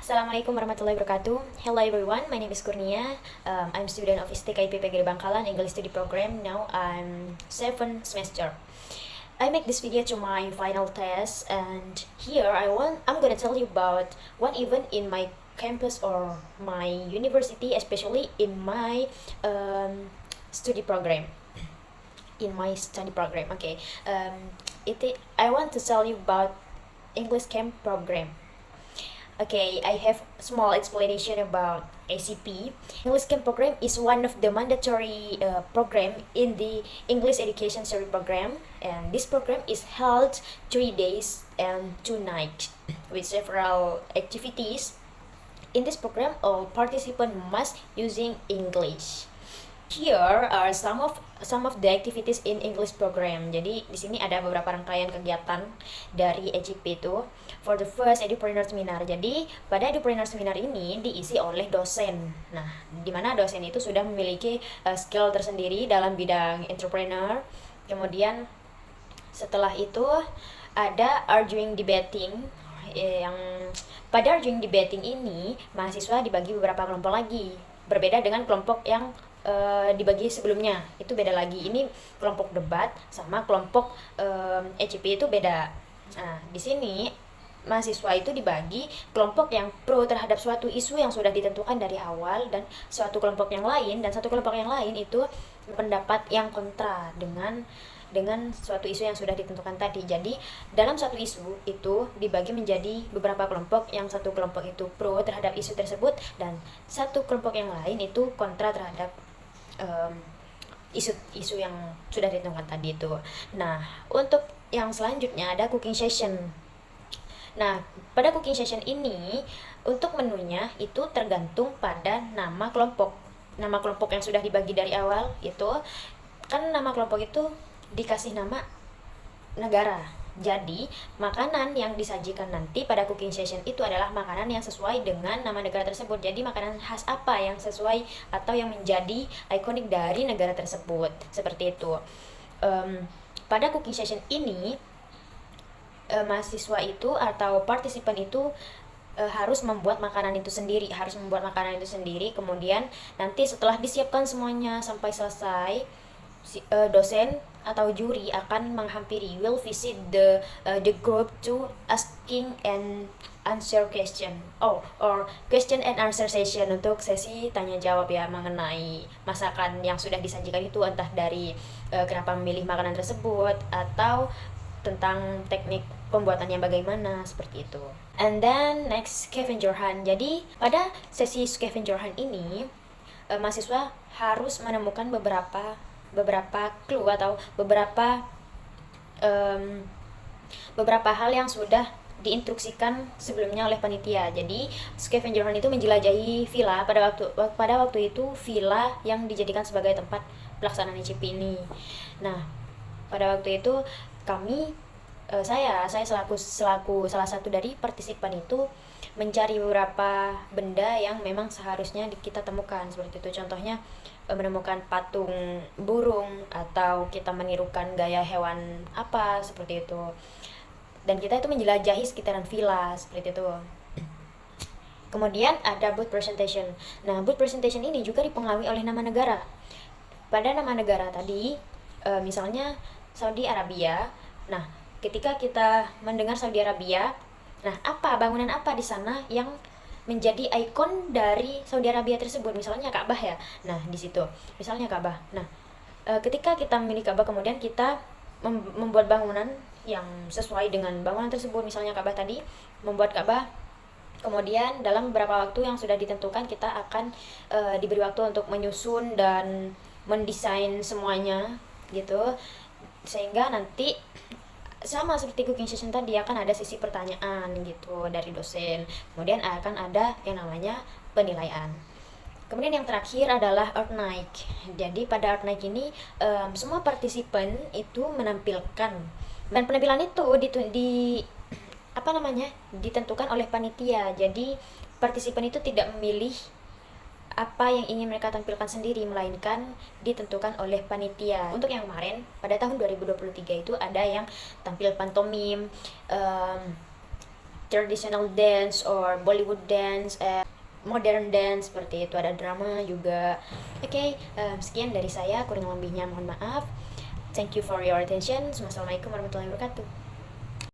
Assalamualaikum warahmatullahi wabarakatuh. Hello everyone, my name is Kurnia. I'm student of STKIP PGRI Bangkalan English Study Program. Now I'm 7th semester. I make this video to my final test, and here I'm gonna tell you about what even in my campus or my university, especially in my study program. In my study program, okay. I want to tell you about English camp program. Okay, I have small explanation about ACP. English Camp Program is one of the mandatory program in the English Education Study Program, and this program is held 3 days and 2 nights with several activities. In this program, all participants must using English. Here are some of the activities in English program. Jadi di sini ada beberapa rangkaian kegiatan dari EGP itu. For the first Edupreneur Seminar. Jadi pada Edupreneur Seminar ini diisi oleh dosen. Nah, di mana dosen itu sudah memiliki skill tersendiri dalam bidang entrepreneur. Kemudian setelah itu ada arguing debating yang pada arguing debating ini mahasiswa dibagi beberapa kelompok lagi. Berbeda dengan kelompok yang dibagi sebelumnya, itu beda lagi. Ini kelompok debat sama kelompok ECP itu beda. Nah, di sini mahasiswa itu dibagi kelompok yang pro terhadap suatu isu yang sudah ditentukan dari awal, dan satu kelompok yang lain itu pendapat yang kontra dengan suatu isu yang sudah ditentukan tadi. Jadi dalam satu isu itu dibagi menjadi beberapa kelompok. Yang satu kelompok itu pro terhadap isu tersebut, dan satu kelompok yang lain itu kontra terhadap isu yang sudah ditentukan tadi itu. Nah, untuk yang selanjutnya ada cooking session. Nah, pada cooking session ini untuk menunya itu tergantung pada nama kelompok. Nama kelompok yang sudah dibagi dari awal itu kan nama kelompok itu dikasih nama negara. Jadi, makanan yang disajikan nanti pada cooking session itu adalah makanan yang sesuai dengan nama negara tersebut. Jadi, makanan khas apa yang sesuai atau yang menjadi ikonik dari negara tersebut. Seperti itu. Pada cooking session ini, mahasiswa itu atau partisipan itu harus membuat makanan itu sendiri. Kemudian, nanti setelah disiapkan semuanya sampai selesai, dosen atau juri akan menghampiri, will visit the group to asking and answer question or question and answer session, untuk sesi tanya jawab ya mengenai masakan yang sudah disajikan itu, entah dari kenapa memilih makanan tersebut atau tentang teknik pembuatannya bagaimana, seperti itu. And then next, scavenger hunt. Jadi pada sesi scavenger hunt ini mahasiswa harus menemukan beberapa clue atau beberapa hal yang sudah diinstruksikan sebelumnya oleh panitia. Jadi scavenger hunt itu menjelajahi villa. Pada waktu itu villa yang dijadikan sebagai tempat pelaksanaan ECP ini. Nah, pada waktu itu saya selaku salah satu dari partisipan itu mencari beberapa benda yang memang seharusnya kita temukan, seperti itu. Contohnya menemukan patung burung atau kita menirukan gaya hewan apa, seperti itu. Dan kita itu menjelajahi sekitaran villa, seperti itu. Kemudian ada booth presentation. Nah, booth presentation ini juga dipengaruhi oleh nama negara. Pada nama negara tadi, misalnya Saudi Arabia. Nah, ketika kita mendengar Saudi Arabia, nah bangunan apa di sana yang menjadi ikon dari Saudi Arabia tersebut? Misalnya Ka'bah ya. Nah, di situ misalnya Ka'bah. Nah, ketika kita memilih Ka'bah, kemudian kita membuat bangunan yang sesuai dengan bangunan tersebut, misalnya Ka'bah tadi, membuat Ka'bah. Kemudian dalam beberapa waktu yang sudah ditentukan, kita akan diberi waktu untuk menyusun dan mendesain semuanya gitu, sehingga nanti sama seperti cooking session tadi akan ada sesi pertanyaan gitu dari dosen. Kemudian akan ada yang namanya penilaian. Kemudian yang terakhir adalah art night. Jadi pada art night ini semua partisipan itu menampilkan, dan penampilan itu ditentukan oleh panitia. Jadi partisipan itu tidak memilih apa yang ingin mereka tampilkan sendiri, melainkan ditentukan oleh panitia. Untuk yang kemarin pada tahun 2023 itu ada yang tampil pantomim, traditional dance or Bollywood dance, modern dance seperti itu, ada drama juga. Oke, sekian dari saya, kurang lebihnya mohon maaf. Thank you for your attention. Wassalamualaikum warahmatullahi wabarakatuh.